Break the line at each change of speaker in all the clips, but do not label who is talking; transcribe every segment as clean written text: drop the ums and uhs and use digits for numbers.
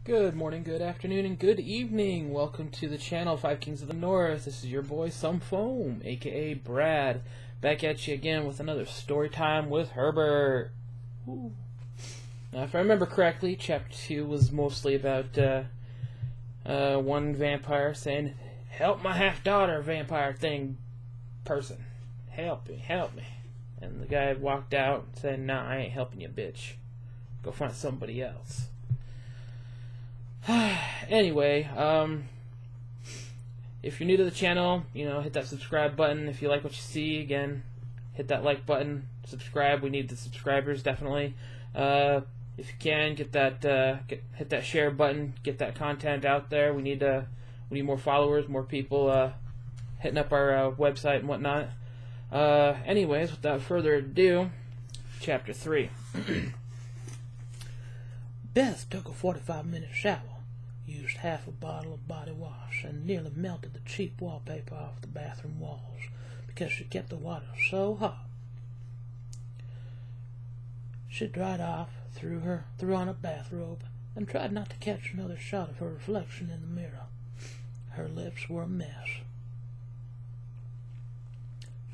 Good morning, good afternoon, and good evening. Welcome to the channel, Five Kings of the North. This is your boy, Some Foam, aka Brad, back at you again with another story time with Herbert. Ooh. Now, if I remember correctly, Chapter 2 was mostly about one vampire saying, "Help my half-daughter, vampire thing person. Help me, help me." And the guy walked out and said, "Nah, I ain't helping you, bitch. Go find somebody else." Anyway, if you're new to the channel, hit that subscribe button. If you like what you see, again, hit that like button, subscribe. We need the subscribers, definitely. If you can, hit that share button, get that content out there. We need more followers, more people hitting up our website and whatnot. Anyways, without further ado, Chapter 3.
Beth took a 45-minute shower, used half a bottle of body wash, and nearly melted the cheap wallpaper off the bathroom walls because she kept the water so hot. She dried off, threw on a bathrobe, and tried not to catch another shot of her reflection in the mirror. Her lips were a mess.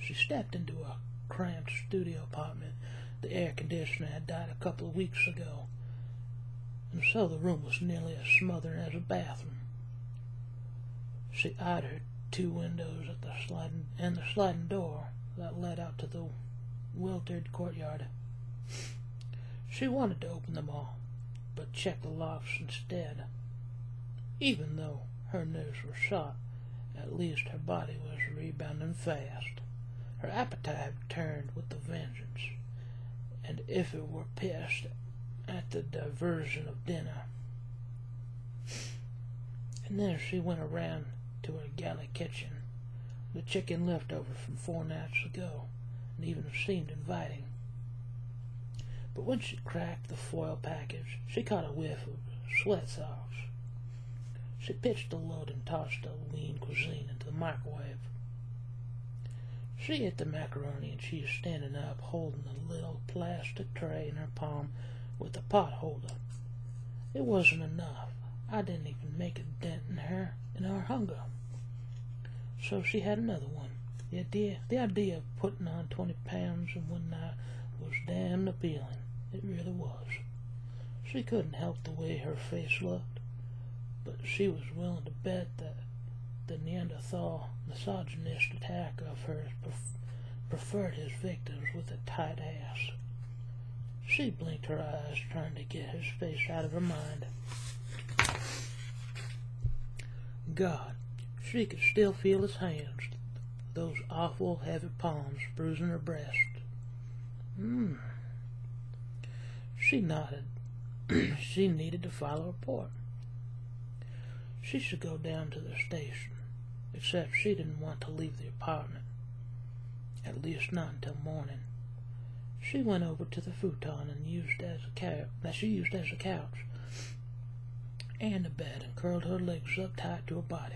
She stepped into a cramped studio apartment. The air conditioner had died a couple of weeks ago, and so the room was nearly as smothered as a bathroom. She eyed her two windows at the sliding door that led out to the wilted courtyard. She wanted to open them all, but checked the locks instead. Even though her nerves were shot, at least her body was rebounding fast. Her appetite returned with a vengeance, and if it were pissed at the diversion of dinner. And then she went around to her galley kitchen. The chicken left over from 4 nights ago, and even seemed inviting. But when she cracked the foil package, she caught a whiff of sweat socks. She pitched the load and tossed the lean cuisine into the microwave. She ate the macaroni and cheese standing up, holding a little plastic tray in her palm with a pot holder. It wasn't enough. I didn't even make a dent in her hunger. So she had another one. The idea of putting on 20 pounds in one night was damn appealing. It really was. She couldn't help the way her face looked, but she was willing to bet that the Neanderthal misogynist attack of hers preferred his victims with a tight ass. She blinked her eyes, trying to get his face out of her mind. God, she could still feel his hands, those awful heavy palms bruising her breast. She nodded. She needed to file a report. She should go down to the station, except she didn't want to leave the apartment, at least not until morning. She went over to the futon and used as a couch and a bed, and curled her legs up tight to her body.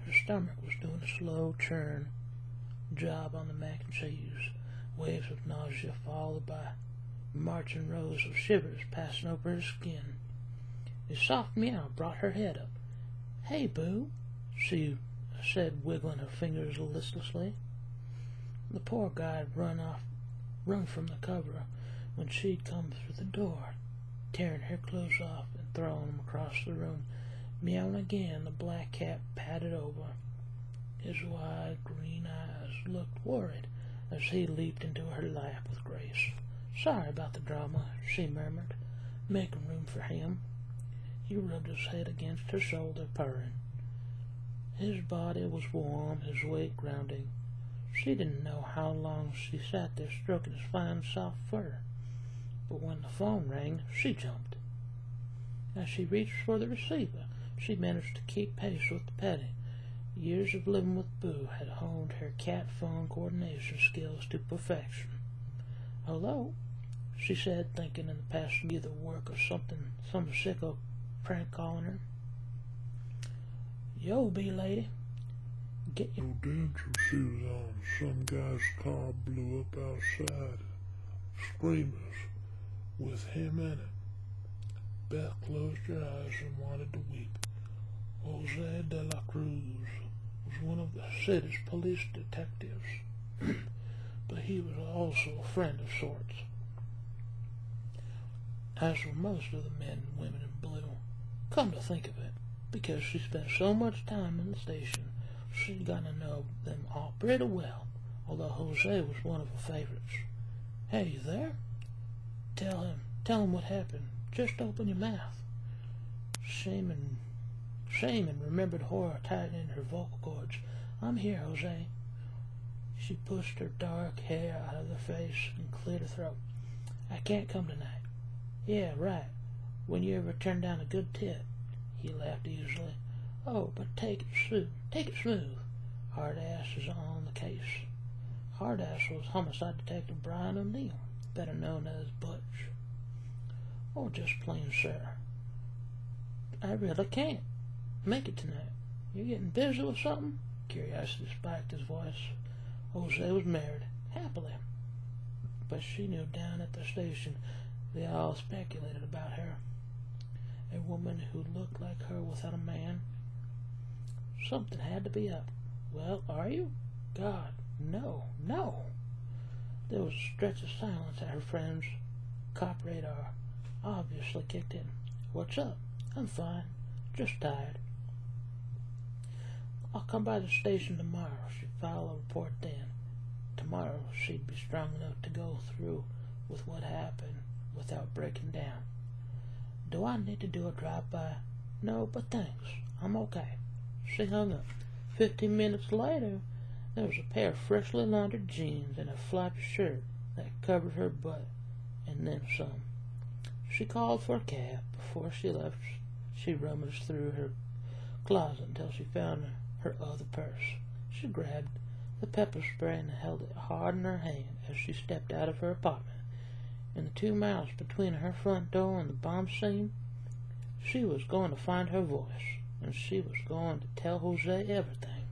Her stomach was doing a slow churn job on the mac and cheese, waves of nausea followed by marching rows of shivers passing over her skin. A soft meow brought her head up. "Hey, Boo," she said, wiggling her fingers listlessly. The poor guy had run from the cover when she'd come through the door, tearing her clothes off and throwing them across the room. Meowing again, the black cat patted over. His wide green eyes looked worried as he leaped into her lap with grace. "Sorry about the drama," she murmured, making room for him. He rubbed his head against her shoulder, purring. His body was warm, his weight grounding. She didn't know how long she sat there stroking his fine, soft fur, but when the phone rang, she jumped. As she reached for the receiver, she managed to keep pace with the petting. Years of living with Boo had honed her cat phone coordination skills to perfection. "Hello," she said, thinking in the past would be the work of some sicko prank calling her. "Yo, B-lady. Get your..."
No danger shoes on. Some guy's car blew up outside. Screamers with him in it. Beth closed her eyes and wanted to weep. Jose de la Cruz was one of the city's police detectives, but he was also a friend of sorts, as were most of the men and women in blue. Come to think of it, because she spent so much time in the station, she'd gotten to know them all pretty well, although Jose was one of her favorites. Hey, you there? Tell him what happened. Just open your mouth. Shame and remembered horror tightening her vocal cords. I'm here, Jose. She pushed her dark hair out of her face and cleared her throat. I can't come tonight. Yeah, right. When you ever turn down a good tip. He laughed easily. Oh, but take it smooth. Take it smooth. Hard-ass is on the case. Hard-ass was homicide detective Brian O'Neill, better known as Butch. Or just plain Sir. I really can't make it tonight. You getting busy with something? Curiosity spiked his voice. Jose was married, happily. But she knew down at the station they all speculated about her. A woman who looked like her without a man. Something had to be up. Well, are you? God, no. There was a stretch of silence at her friend's cop radar. Obviously kicked in. What's up? I'm fine. Just tired. I'll come by the station tomorrow. She'd file a report then. Tomorrow she'd be strong enough to go through with what happened without breaking down. Do I need to do a drive-by? No, but thanks. I'm okay. She hung up. 15 minutes later, there was a pair of freshly laundered jeans and a floppy shirt that covered her butt, and then some. She called for a cab. Before she left, she rummaged through her closet until she found her other purse. She grabbed the pepper spray and held it hard in her hand as she stepped out of her apartment. In the 2 miles between her front door and the bomb scene, she was going to find her voice, and she was going to tell Jose everything.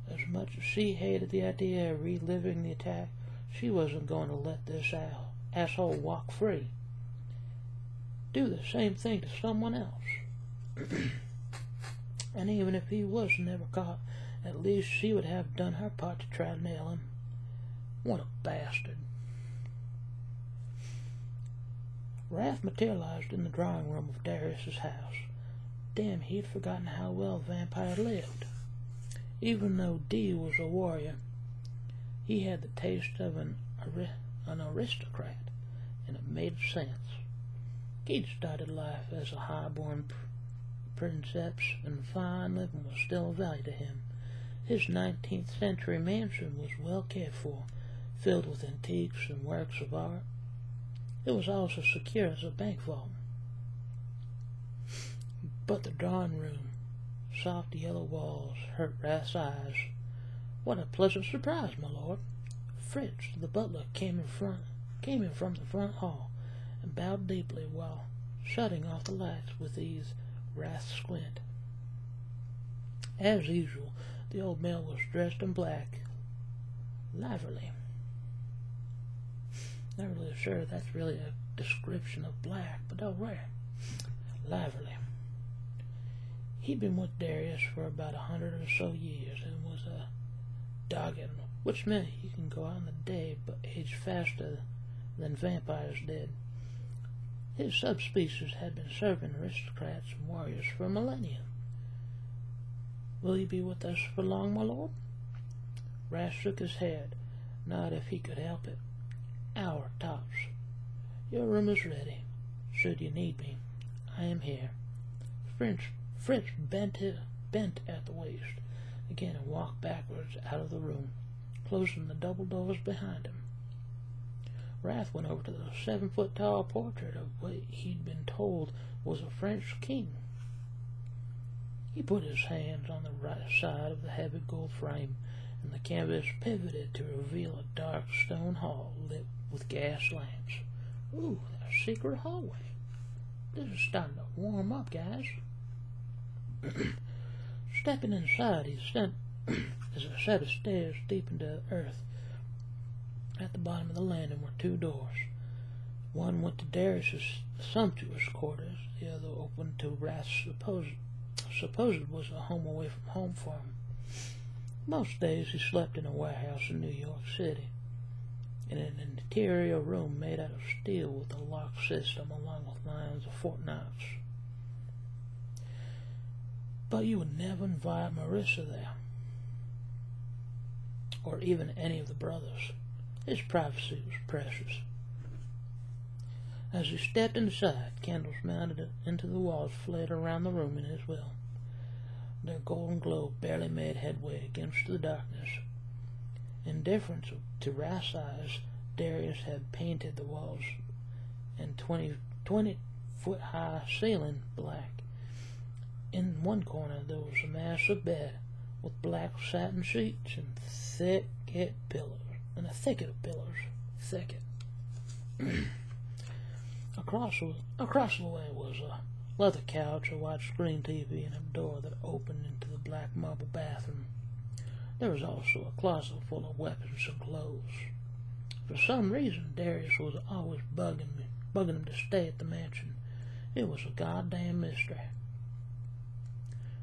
As much as she hated the idea of reliving the attack, she wasn't going to let this asshole walk free. Do the same thing to someone else. And even if he was never caught, at least she would have done her part to try to nail him. What a bastard. Wrath materialized in the drawing room of Darius's house. Damn, he'd forgotten how well Vampire lived. Even though Dee was a warrior, he had the taste of an aristocrat, and it made sense. He'd started life as a high-born princeps, and fine living was still a value to him. His 19th century mansion was well cared for, filled with antiques and works of art. It was also secure as a bank vault. But the drawing room, soft yellow walls, hurt Wrath's eyes. What a pleasant surprise, my lord. Fritz, the butler, came in from the front hall and bowed deeply while shutting off the lights with ease. Wrath squint. As usual, the old male was dressed in black. Lively. Not really sure that's really a description of black, but all right. Lively. He'd been with Darius for about 100 or so years and was a dog animal, which meant he can go out in the day but age faster than vampires did. His subspecies had been serving aristocrats and warriors for a millennium. Will you be with us for long, my lord? Wrath shook his head. Not if he could help it. Hour tops. Your room is ready. Should you need me, I am here. Fritz bent at the waist again and walked backwards out of the room, closing the double doors behind him. Wrath went over to the 7-foot-tall portrait of what he'd been told was a French king. He put his hands on the right side of the heavy gold frame, and the canvas pivoted to reveal a dark stone hall lit with gas lamps. Ooh, a secret hallway. This is starting to warm up, guys. Stepping inside, he sent as a set of stairs deep into the earth. At the bottom of the landing were 2 doors. One went to Darius's
sumptuous quarters, the other open to Rath's supposed was a home away from home for him. Most days he slept in a warehouse in New York City, in an interior room made out of steel with a lock system along with lines of Fort Knox. But you would never invite Marissa there, or even any of the brothers. His privacy was precious. As he stepped inside, candles mounted into the walls flared around the room in his will. Their golden glow barely made headway against the darkness. In deference to Rath's eyes, Darius had painted the walls and 20-foot-high ceiling black. In one corner there was a massive bed with black satin sheets and a thicket of pillows. Across the way was a leather couch, a white screen TV, and a door that opened into the black marble bathroom. There was also a closet full of weapons and clothes. For some reason, Darius was always bugging him to stay at the mansion. It was a goddamn mystery.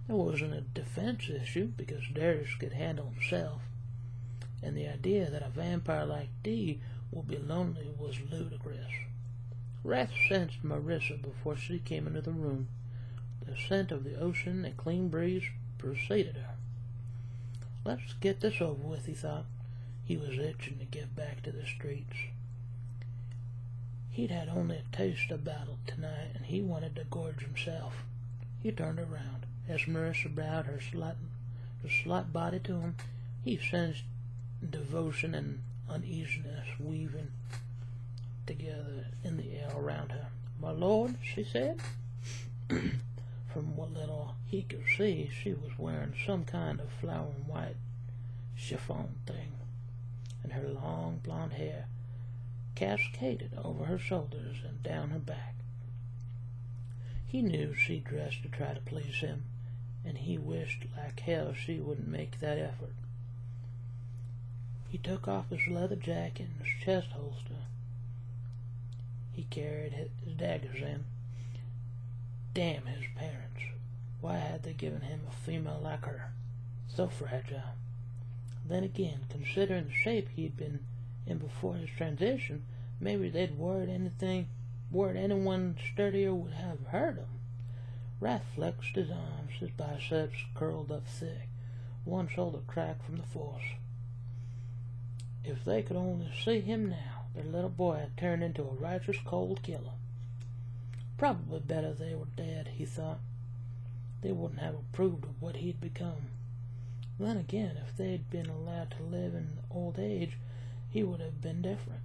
There wasn't a defense issue because Darius could handle himself, and the idea that a vampire like Dee would be lonely was ludicrous. Rath sensed Marissa before she came into the room. The scent of the ocean and clean breeze preceded her. Let's get this over with, he thought. He was itching to get back to the streets. He'd had only a taste of battle tonight, and he wanted to gorge himself. He turned around. As Marissa bowed her slight body to him, he sensed devotion and uneasiness weaving together in the air around her. "My lord," she said. From what little he could see, she was wearing some kind of flowering white chiffon thing, and her long blonde hair cascaded over her shoulders and down her back. He knew she dressed to try to please him, and he wished like hell she wouldn't make that effort. He took off his leather jacket and his chest holster. He carried his daggers in. Damn his parents. Why had they given him a female like her? So fragile. Then again, considering the shape he'd been in before his transition, maybe they'd worried anyone sturdier would have hurt him. Rath flexed his arms, his biceps curled up thick, one shoulder cracked from the force. If they could only see him now, their little boy had turned into a righteous cold killer. Probably better they were dead, he thought. They wouldn't have approved of what he'd become. Then again, if they'd been allowed to live in old age, he would have been different.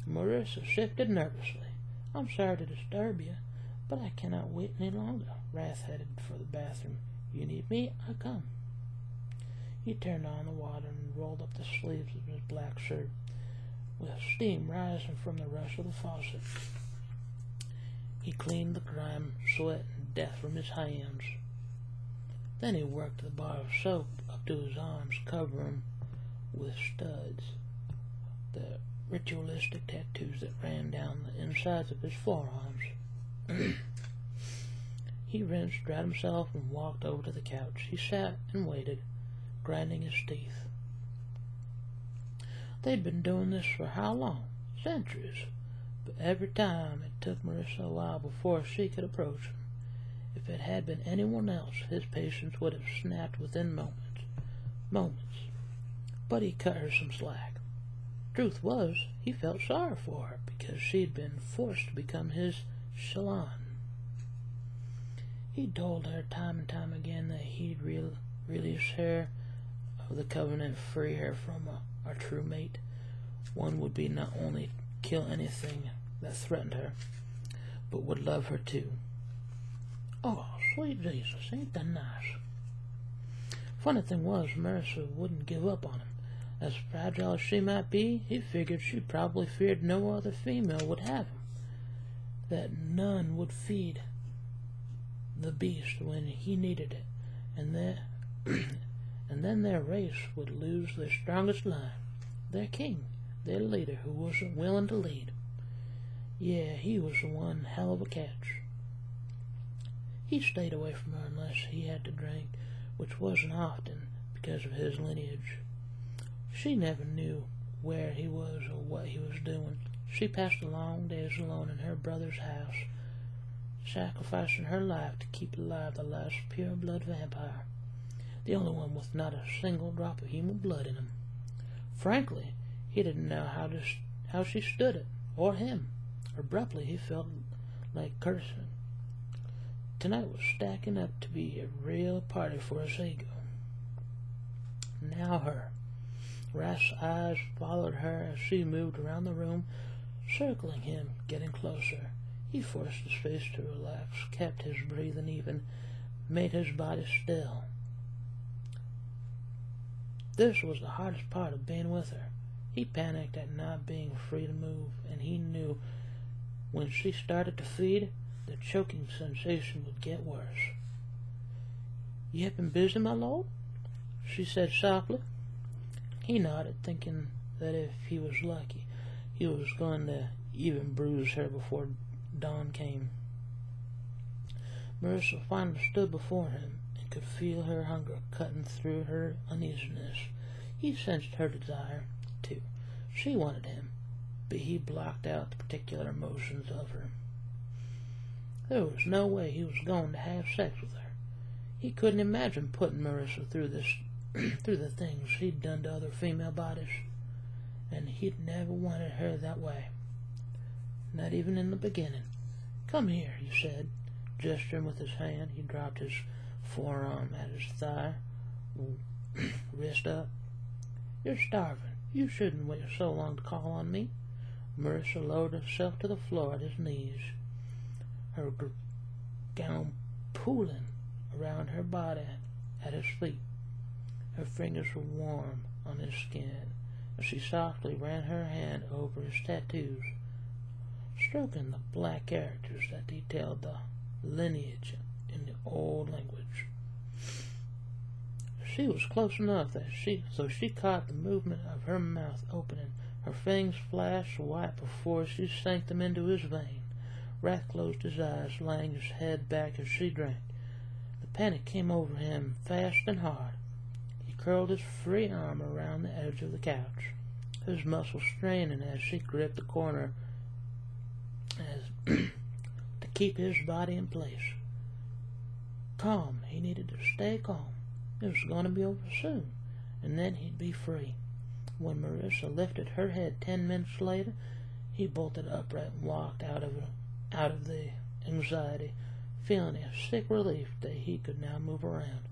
Marissa shifted nervously. "I'm sorry to disturb you, but I cannot wait any longer." Rath headed for the bathroom. "You need me? I'll come." He turned on the water and rolled up the sleeves of his black shirt, with steam rising from the rush of the faucet. He cleaned the grime, sweat, and death from his hands. Then he worked the bar of soap up to his arms, covering with studs, the ritualistic tattoos that ran down the insides of his forearms. He rinsed, dried himself, and walked over to the couch. He sat and waited, grinding his teeth. They'd been doing this for how long? Centuries. But every time it took Marissa a while before she could approach him. If it had been anyone else, his patience would have snapped within moments. But he cut her some slack. Truth was, he felt sorry for her because she'd been forced to become his Shalon. He told her time and time again that he'd release her of the covenant and free her from a true mate. One would be not only kill anything that threatened her, but would love her too. Oh, sweet Jesus, ain't that nice? Funny thing was, Marissa wouldn't give up on him. As fragile as she might be, he figured she probably feared no other female would have him, that none would feed the beast when he needed it, and then their race would lose their strongest line, their king, their leader who wasn't willing to lead. Yeah, he was one hell of a catch. He stayed away from her unless he had to drink, which wasn't often because of his lineage. She never knew where he was or what he was doing. She passed the long days alone in her brother's house, sacrificing her life to keep alive the last pure-blood vampire, the only one with not a single drop of human blood in him. Frankly, he didn't know how she stood it, or him. Abruptly, he felt like cursing. Tonight was stacking up to be a real party for his ego. Now her. Rath's eyes followed her as she moved around the room, circling him, getting closer. He forced his face to relax, kept his breathing even, made his body still. This was the hardest part of being with her. He panicked at not being free to move, and he knew when she started to feed, the choking sensation would get worse. "You have been busy, my lord?" she said softly. He nodded, thinking that if he was lucky, he was going to even bruise her before dawn came. Marissa finally stood before him and could feel her hunger cutting through her uneasiness. He sensed her desire, too. She wanted him, but he blocked out the particular emotions of her. There was no way he was going to have sex with her. He couldn't imagine putting Marissa through the things he'd done to other female bodies, and he'd never wanted her that way. Not even in the beginning. "Come here," he said, gesturing with his hand. He dropped his forearm at his thigh, wrist up. "You're starving. You shouldn't wait so long to call on me." Marissa lowered herself to the floor at his knees, her gown pooling around her body at his feet. Her fingers were warm on his skin as she softly ran her hand over his tattoos, stroking the black characters that detailed the lineage in the old language. She was close enough so she caught the movement of her mouth opening. Her fangs flashed white before she sank them into his vein. Rath closed his eyes, laying his head back as she drank. The panic came over him fast and hard. He curled his free arm around the edge of the couch, his muscles straining as she gripped the corner to keep his body in place. Calm. He needed to stay calm. It was going to be over soon, and then he'd be free. When Marissa lifted her head 10 minutes later, he bolted upright and walked out of the anxiety, feeling a sick relief that he could now move around.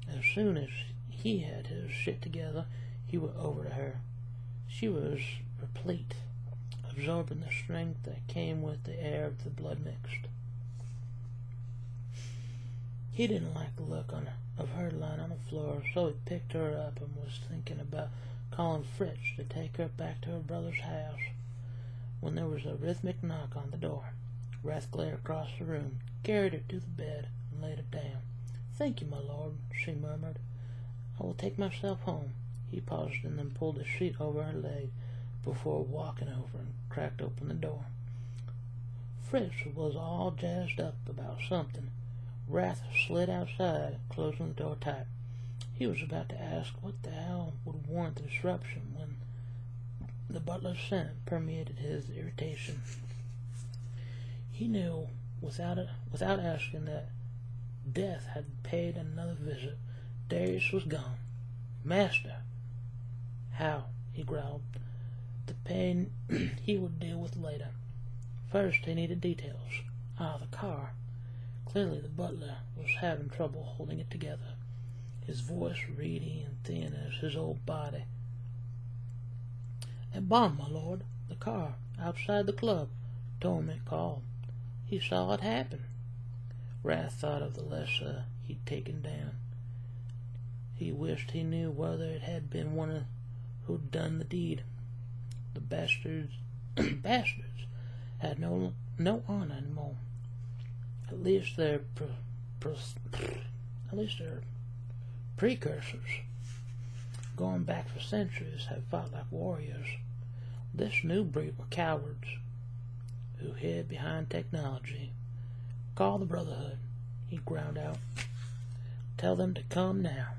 As soon as he had his shit together, he went over to her. She was replete, absorbing the strength that came with the air of the blood mixed. He didn't like the look of her lying on the floor, so he picked her up and was thinking about calling Fritz to take her back to her brother's house when there was a rhythmic knock on the door. Rath glared across the room, carried her to the bed, and laid her down. "Thank you, my lord," she murmured. "I will take myself home." He paused and then pulled the sheet over her leg before walking over and cracked open the door. Fritz was all jazzed up about something. Rath slid outside, closing the door tight. He was about to ask what the hell would warrant the disruption when the butler's scent permeated his irritation. He knew without asking that death had paid another visit. Darius was gone. "Master!" "How?" he growled. The pain he would deal with later. First, he needed details. The car. Clearly the butler was having trouble holding it together, his voice reedy and thin as his old body. "A bomb, my lord. The car, outside the club. Torment called. He saw it happen." Rath thought of the lesser he'd taken down. He wished he knew whether it had been one who'd done the deed. The bastards had no honor anymore. At least their precursors, going back for centuries, had fought like warriors. This new breed were cowards. who hid behind technology. "Call the Brotherhood," he ground out. "Tell them to come now."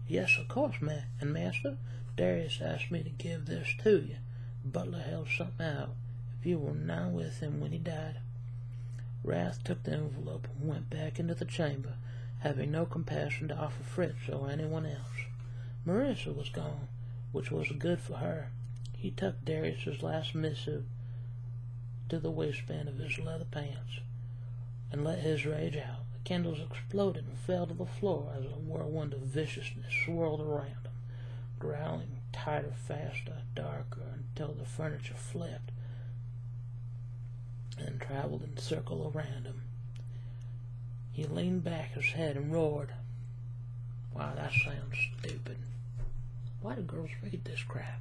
"Yes, of course, and Master, Darius asked me to give this to you. The butler held something out. If you were not with him when he died." Wrath took the envelope and went back into the chamber, having no compassion to offer Fritz or anyone else. Marissa was gone, which was good for her. He tucked Darius's last missive to the waistband of his leather pants and let his rage out. The candles exploded and fell to the floor as a whirlwind of viciousness swirled around him, growling tighter, faster, darker, until the furniture flipped and traveled in a circle around him. He leaned back his head and roared. Wow, that sounds stupid. Why do girls read this crap?